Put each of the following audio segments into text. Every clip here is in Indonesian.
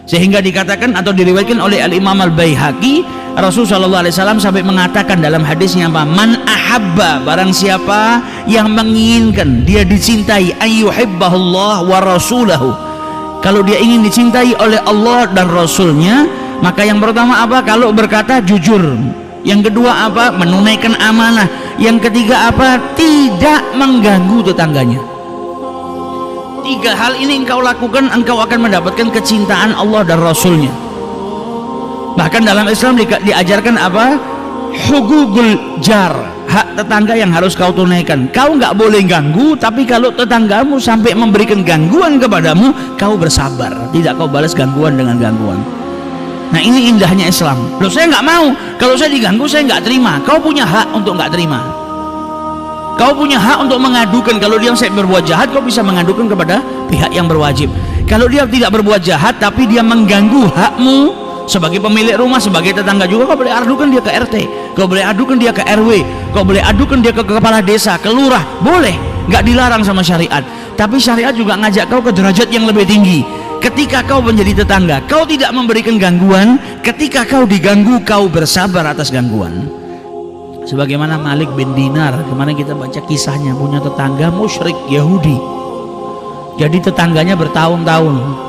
Sehingga dikatakan atau diriwayatkan oleh Al-Imam Al-Baihaqi, Rasulullah SAW sampai mengatakan dalam hadisnya apa? Man ahabba, barang siapa yang menginginkan dia dicintai, ayyuhibbahullah wa rasulahu, kalau dia ingin dicintai oleh Allah dan Rasulnya, maka yang pertama apa? Kalau berkata jujur. Yang kedua apa? Menunaikan amanah. Yang ketiga apa? Tidak mengganggu tetangganya. 3 hal ini engkau lakukan, engkau akan mendapatkan kecintaan Allah dan Rasulnya. Bahkan dalam Islam diajarkan apa? Hugugul jar, hak tetangga yang harus kau tunaikan. Kau nggak boleh ganggu, tapi kalau tetanggamu sampai memberikan gangguan kepadamu, kau bersabar, tidak kau balas gangguan dengan gangguan. Nah, ini indahnya Islam. Loh, saya nggak mau, kalau saya diganggu saya nggak terima. Kau punya hak untuk nggak terima. Kau punya hak untuk mengadukan. Kalau dia berbuat jahat, kau bisa mengadukan kepada pihak yang berwajib. Kalau dia tidak berbuat jahat tapi dia mengganggu hakmu sebagai pemilik rumah, sebagai tetangga juga, kau boleh adukan dia ke RT, kau boleh adukan dia ke RW, kau boleh adukan dia ke kepala desa, ke lurah, boleh, nggak dilarang sama syariat. Tapi syariat juga ngajak kau ke derajat yang lebih tinggi. Ketika kau menjadi tetangga, kau tidak memberikan gangguan. Ketika kau diganggu, kau bersabar atas gangguan. Sebagaimana Malik bin Dinar, kemarin kita baca kisahnya, punya tetangga musyrik Yahudi. Jadi tetangganya bertahun-tahun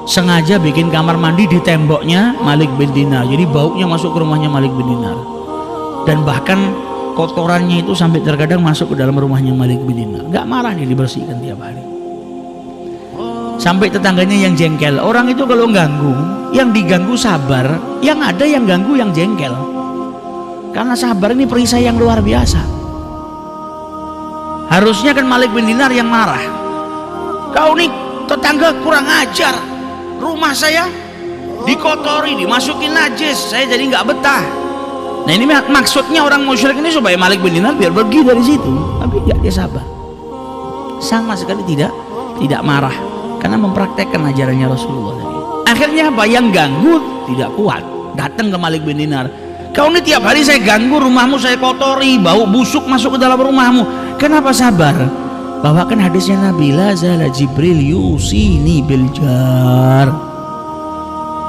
sengaja bikin kamar mandi di temboknya Malik bin Dinar. Jadi baunya masuk ke rumahnya Malik bin Dinar. Dan bahkan kotorannya itu sampai terkadang masuk ke dalam rumahnya Malik bin Dinar. Gak marah nih, dibersihkan tiap hari. Sampai tetangganya yang jengkel. Orang itu kalau ganggu, yang diganggu sabar, yang ada yang ganggu yang jengkel. Karena sabar ini perisai yang luar biasa. Harusnya kan Malik bin Dinar yang marah. Kau nih tetangga kurang ajar, rumah saya dikotori, dimasukin najis, saya jadi nggak betah. Nah, ini maksudnya orang musyrik ini supaya Malik bin Dinar biar pergi dari situ. Tapi nggak, dia sabar, sama sekali tidak marah, karena mempraktekkan ajarannya Rasulullah. Akhirnya apa? Yang ganggu tidak kuat, datang ke Malik bin Dinar. Kau ini tiap hari saya ganggu, rumahmu saya kotori, bau busuk masuk ke dalam rumahmu. Kenapa sabar? Bawakan hadisnya Nabi, la zala Jibril yusini bil jar.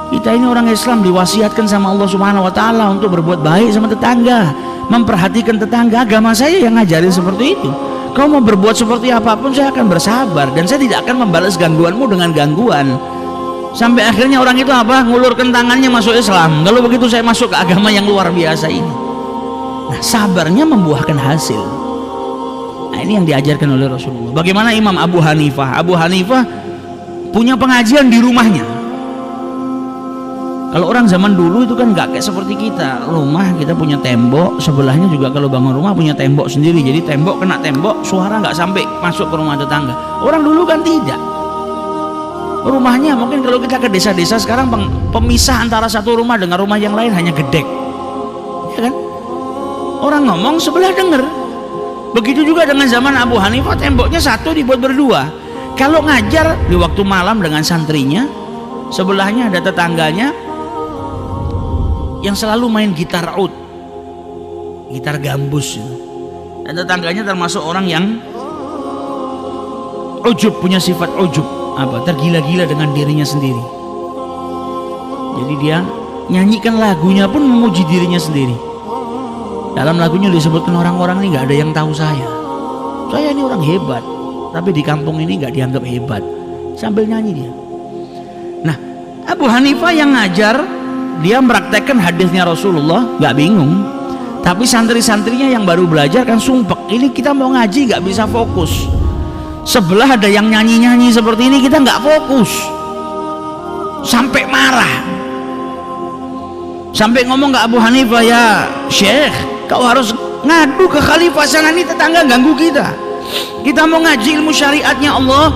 Kita ini orang Islam diwasiatkan sama Allah Subhanahu wa taala untuk berbuat baik sama tetangga, memperhatikan tetangga. Agama saya yang ngajarin seperti itu. Kau mau berbuat seperti apapun, saya akan bersabar dan saya tidak akan membalas gangguanmu dengan gangguan. Sampai akhirnya orang itu apa? Ngulurkan tangannya masuk Islam. Kalau begitu saya masuk ke agama yang luar biasa ini. Nah, sabarnya membuahkan hasil. Nah, ini yang diajarkan oleh Rasulullah. Bagaimana Imam Abu Hanifah? Abu Hanifah punya pengajian di rumahnya. Kalau orang zaman dulu itu kan nggak kayak seperti kita. Rumah kita punya tembok, sebelahnya juga kalau bangun rumah punya tembok sendiri. Jadi tembok kena tembok, suara nggak sampai masuk ke rumah tetangga. Orang dulu kan tidak. Rumahnya mungkin kalau kita ke desa-desa sekarang pemisah antara satu rumah dengan rumah yang lain hanya gedek, ya kan? Orang ngomong sebelah dengar. Begitu juga dengan zaman Abu Hanifah, temboknya satu dibuat berdua. Kalau ngajar di waktu malam dengan santrinya, sebelahnya ada tetangganya yang selalu main gitar oud, gitar gambus. Dan tetangganya termasuk orang yang ujub, punya sifat ujub, tergila-gila dengan dirinya sendiri. Jadi dia nyanyikan lagunya pun memuji dirinya sendiri. Dalam lagunya disebutkan orang-orang ini nggak ada yang tahu saya ini orang hebat, tapi di kampung ini nggak dianggap hebat, sambil nyanyi dia. Nah, Abu Hanifah yang ngajar, dia mempraktekkan hadisnya Rasulullah, nggak bingung. Tapi santri-santrinya yang baru belajar kan sumpek, ini kita mau ngaji nggak bisa fokus. Sebelah ada yang nyanyi-nyanyi seperti ini, kita nggak fokus. Sampai marah, sampai ngomong ke Abu Hanifah, ya Syekh, kau harus ngadu ke khalifah sana, nih tetangga ganggu kita. Kita mau ngaji ilmu syariatnya Allah,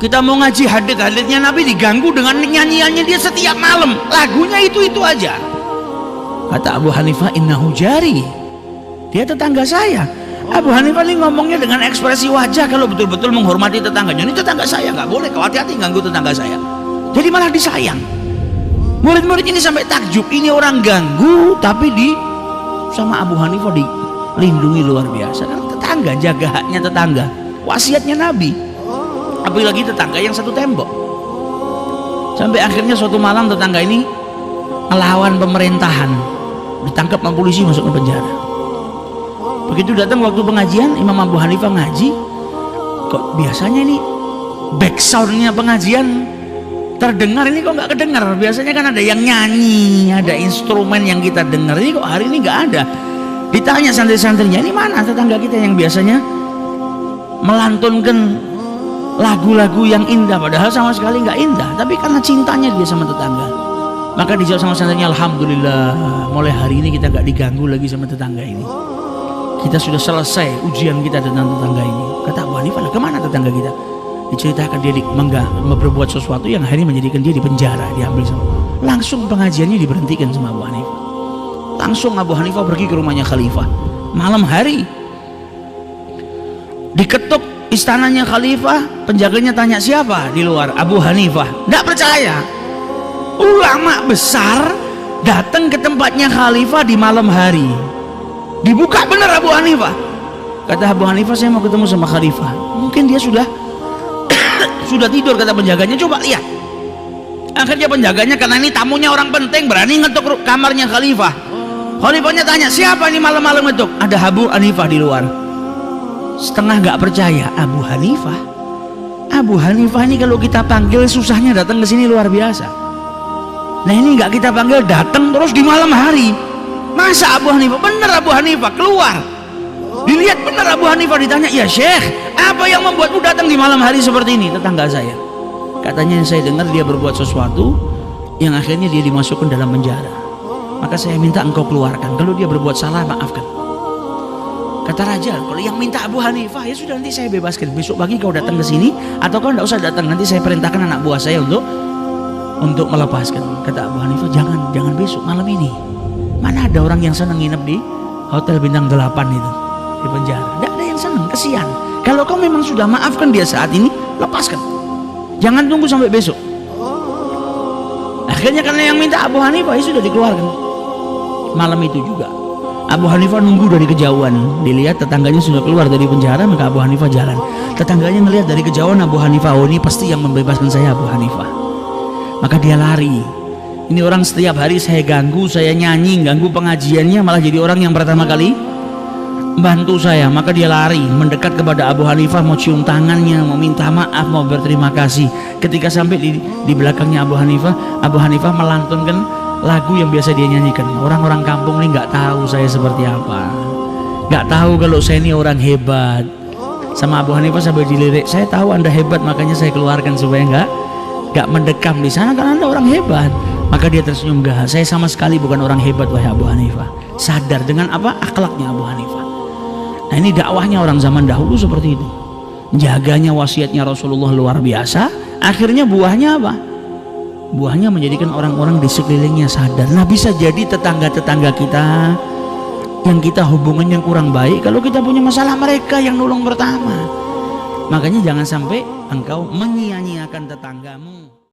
kita mau ngaji hadits-haditsnya Nabi, diganggu dengan nyanyiannya dia setiap malam, lagunya itu aja. Kata Abu Hanifah, innahu jari, dia tetangga saya. Abu Hanifah ini ngomongnya dengan ekspresi wajah kalau betul-betul menghormati tetangganya. Ini tetangga saya, nggak boleh, kau hati-hati ganggu tetangga saya. Jadi malah disayang. Murid-murid ini sampai takjub, ini orang ganggu tapi sama Abu Hanifah dilindungi luar biasa. Karena tetangga, jaga haknya tetangga, wasiatnya Nabi. Apalagi tetangga yang satu tembok. Sampai akhirnya suatu malam tetangga ini melawan pemerintahan, ditangkap sama polisi, masuk ke penjara. Begitu datang waktu pengajian, Imam Abu Hanifah ngaji, kok biasanya ini back soundnya pengajian terdengar, ini kok nggak kedengar. Biasanya kan ada yang nyanyi, ada instrumen yang kita dengar, ini kok hari ini nggak ada. Ditanya santri-santrinya, ini mana tetangga kita yang biasanya melantunkan lagu-lagu yang indah, padahal sama sekali nggak indah, tapi karena cintanya dia sama tetangga. Maka dijawab sama santrinya, alhamdulillah, mulai hari ini kita nggak diganggu lagi sama tetangga ini. Kita sudah selesai ujian kita tentang tetangga ini. Kata Abu Hanifah, kemana tetangga kita? Diceritakan dia berbuat sesuatu yang akhirnya menjadikan dia di penjara, diambil sama. Langsung pengajiannya diberhentikan sama Abu Hanifah. Langsung Abu Hanifah pergi ke rumahnya khalifah. Malam hari diketuk istananya khalifah, penjaganya tanya siapa di luar? Abu Hanifah. Tidak percaya. Ulama besar datang ke tempatnya khalifah di malam hari. Dibuka benar Abu Hanifah. Kata Abu Hanifah, saya mau ketemu sama khalifah. Mungkin dia sudah tidur, kata penjaganya. Coba lihat. Akhirnya penjaganya, karena ini tamunya orang penting, berani ngetuk kamarnya khalifah. Khalifahnya tanya, siapa ini malam-malam ngetuk? Ada Abu Hanifah di luar. Setengah gak percaya. Abu Hanifah ini kalau kita panggil susahnya datang ke sini luar biasa. Nah ini gak kita panggil, datang terus di malam hari. Masa Abu Hanifah? Bener Abu Hanifah keluar. Dilihat bener Abu Hanifah, ditanya, ya Syekh, apa yang membuatmu datang di malam hari seperti ini? Tetangga saya. Katanya saya dengar dia berbuat sesuatu yang akhirnya dia dimasukkan dalam penjara. Maka saya minta engkau keluarkan. Kalau dia berbuat salah, maafkan. Kata raja, kalau yang minta Abu Hanifah, ya sudah, nanti saya bebaskan. Besok pagi kau datang ke sini, atau kau tidak usah datang, nanti saya perintahkan anak buah saya untuk melepaskan. Kata Abu Hanifah, jangan besok, malam ini. Mana ada orang yang senang nginep di hotel bintang 8 itu, di penjara? Tidak ada yang senang, kesian. Kalau kau memang sudah maafkan dia saat ini, lepaskan. Jangan tunggu sampai besok. Akhirnya karena yang minta Abu Hanifah, ya sudah dikeluarkan. Malam itu juga Abu Hanifah nunggu dari kejauhan. Dilihat tetangganya sudah keluar dari penjara, maka Abu Hanifah jalan. Tetangganya melihat dari kejauhan Abu Hanifah, oh ini pasti yang membebaskan saya, Abu Hanifah. Maka dia lari. Ini orang setiap hari saya ganggu, saya nyanyi, ganggu pengajiannya, malah jadi orang yang pertama kali bantu saya. Maka dia lari mendekat kepada Abu Hanifah, mau cium tangannya, mau minta maaf, mau berterima kasih. Ketika sampai di belakangnya Abu Hanifah melantunkan lagu yang biasa dia nyanyikan. Orang-orang kampung ini nggak tahu saya seperti apa, nggak tahu kalau saya ini orang hebat. Sama Abu Hanifah sampai dilirik, saya tahu anda hebat, makanya saya keluarkan supaya nggak mendekam di sana karena anda orang hebat. Maka dia tersenyum, enggak, saya sama sekali bukan orang hebat wahai Abu Hanifah. Sadar dengan apa? Akhlaknya Abu Hanifah. Nah ini dakwahnya orang zaman dahulu seperti itu. Jaganya wasiatnya Rasulullah luar biasa. Akhirnya buahnya apa? Buahnya menjadikan orang-orang di sekelilingnya sadar. Nah bisa jadi tetangga-tetangga kita yang kita hubungannya kurang baik, kalau kita punya masalah mereka yang nolong pertama. Makanya jangan sampai engkau menyia-nyiakan tetanggamu.